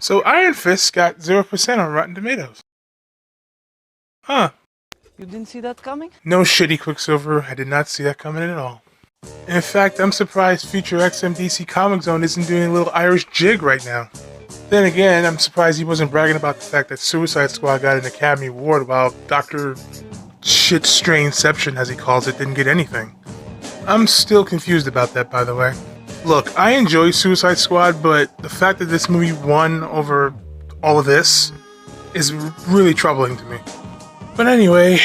So Iron Fist got 0% on Rotten Tomatoes. Huh. You didn't see that coming? No shitty Quicksilver, I did not see that coming at all. In fact, I'm surprised Future XMDC Comic Zone isn't doing a little Irish jig right now. Then again, I'm surprised he wasn't bragging about the fact that Suicide Squad got an Academy Award while Dr. Shitstrainception, as he calls it, didn't get anything. I'm still confused about that, by the way. Look, I enjoy Suicide Squad, but the fact that this movie won over all of this is really troubling to me. But anyway,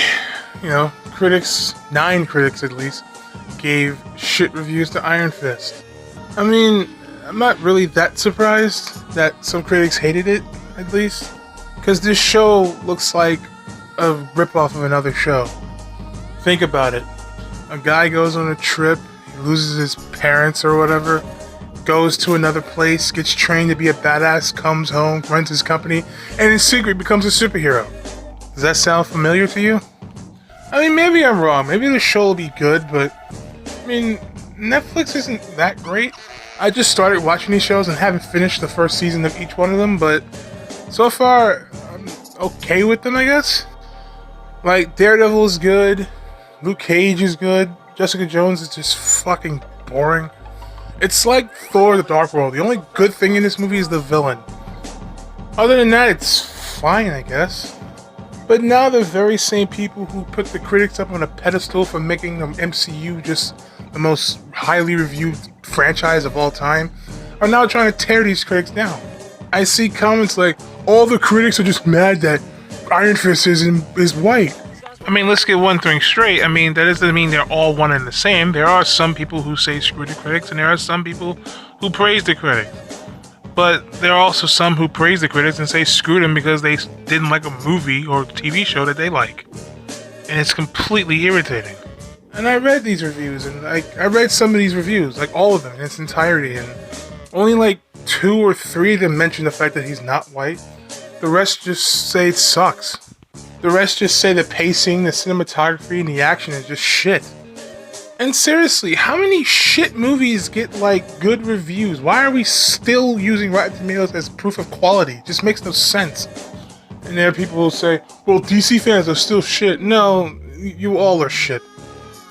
critics, 9 critics at least, gave shit reviews to Iron Fist. I mean, I'm not really that surprised that some critics hated it, at least, because this show looks like a ripoff of another show. Think about it. A guy goes on a trip, he loses his parents or whatever, goes to another place, gets trained to be a badass, comes home, runs his company, and in secret becomes a superhero. Does that sound familiar to you? I mean, maybe I'm wrong. Maybe the show will be good, but I mean, Netflix isn't that great. I just started watching these shows and haven't finished the first season of each one of them, but so far, I'm okay with them, I guess. Like, Daredevil is good, Luke Cage is good, Jessica Jones is just fucking boring. It's like Thor: The Dark World. The only good thing in this movie is the villain. Other than that, it's fine, I guess. But now the very same people who put the critics up on a pedestal for making the MCU just the most highly reviewed franchise of all time are now trying to tear these critics down. I see comments like, all the critics are just mad that Iron Fist is white. I mean, let's get one thing straight. I mean, that doesn't mean they're all one and the same. There are some people who say screw the critics, and there are some people who praise the critics. But there are also some who praise the critics and say screw them because they didn't like a movie or TV show that they like. And it's completely irritating. And I read these reviews, and I read some of these reviews, like all of them in its entirety, and only like 2 or 3 of them mention the fact that he's not white. The rest just say it sucks. The rest just say the pacing, the cinematography, and the action is just shit. And seriously, how many shit movies get, like, good reviews? Why are we still using Rotten Tomatoes as proof of quality? It just makes no sense. And there are people who say, well, DC fans are still shit. No, you all are shit.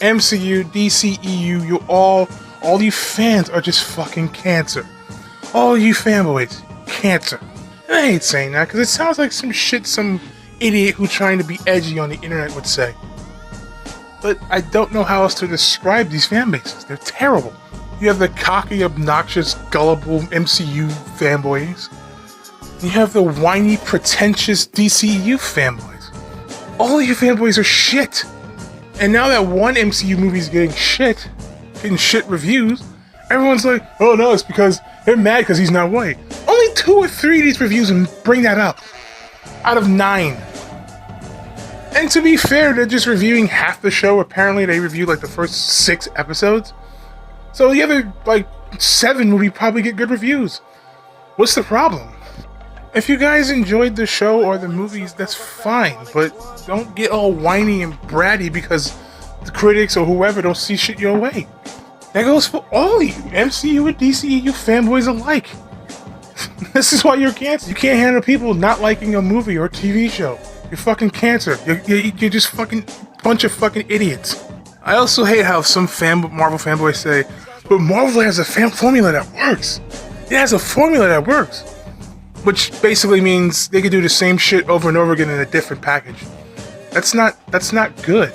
MCU, DC, EU, all you fans are just fucking cancer. All you fanboys, cancer. And I hate saying that, because it sounds like some shit some idiot who's trying to be edgy on the internet would say. But I don't know how else to describe these fan bases. They're terrible. You have the cocky, obnoxious, gullible MCU fanboys. You have the whiny, pretentious DCU fanboys. All of you fanboys are shit. And now that one MCU movie's getting shit reviews, everyone's like, oh no, it's because they're mad because he's not white. Only 2 or 3 of these reviews bring that up. Out of 9. And to be fair, they're just reviewing half the show. Apparently, they reviewed like the first 6 episodes. So the other, 7 would probably get good reviews. What's the problem? If you guys enjoyed the show or the movies, that's fine. But don't get all whiny and bratty because the critics or whoever don't see shit your way. That goes for all of you, MCU and DCU fanboys alike. This is why you're cancer. You can't handle people not liking a movie or a TV show. You're fucking cancer. You're just fucking bunch of fucking idiots. I also hate how some Marvel fanboys say, but Marvel has a formula that works. It has a formula that works. Which basically means they could do the same shit over and over again in a different package. That's not good.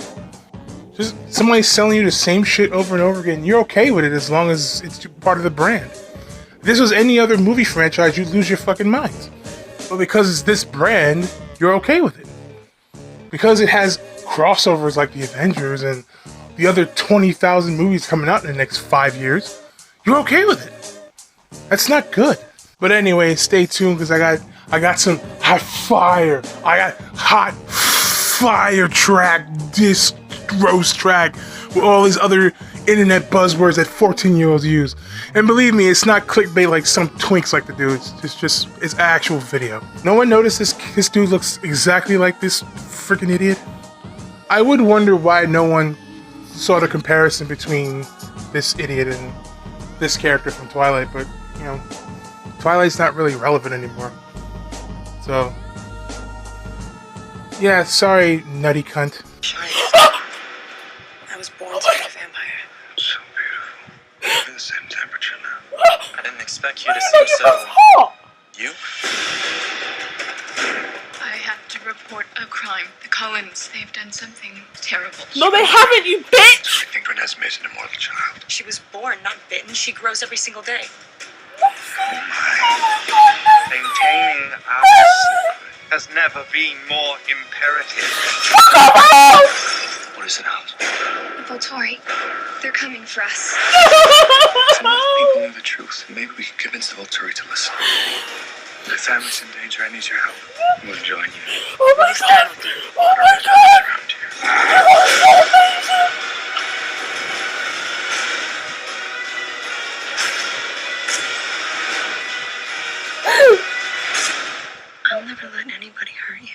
Just somebody selling you the same shit over and over again, you're okay with it as long as it's part of the brand. If this was any other movie franchise, you'd lose your fucking minds. But because it's this brand, you're okay with it. Because it has crossovers like the Avengers and the other 20,000 movies coming out in the next 5 years, you're okay with it. That's not good. But anyway, stay tuned because I got some hot fire. I got hot fire track, disc roast track with all these other internet buzzwords that 14-year-olds use. And believe me, it's not clickbait like some twinks like to do. It's actual video. No one noticed this dude looks exactly like this freaking idiot? I would wonder why no one saw the comparison between this idiot and this character from Twilight, but, Twilight's not really relevant anymore. So, yeah, sorry, nutty cunt. I was born to be a vampire. So beautiful. We're the same temperature now. I didn't expect you to seem so... You? I have to report a crime. The Cullens, they've done something terrible. No, they haven't, you bitch! I think Renesmee is an immortal child. She was born, not bitten. She grows every single day. Maintaining us has never been more imperative. What is it, Alice? Volturi, they're coming for us. If enough people knew the truth, maybe we could convince the Volturi to listen. My family's in danger. I need your help. We'll join you. We'll stand with you. Around here. I'll never let anybody hurt you.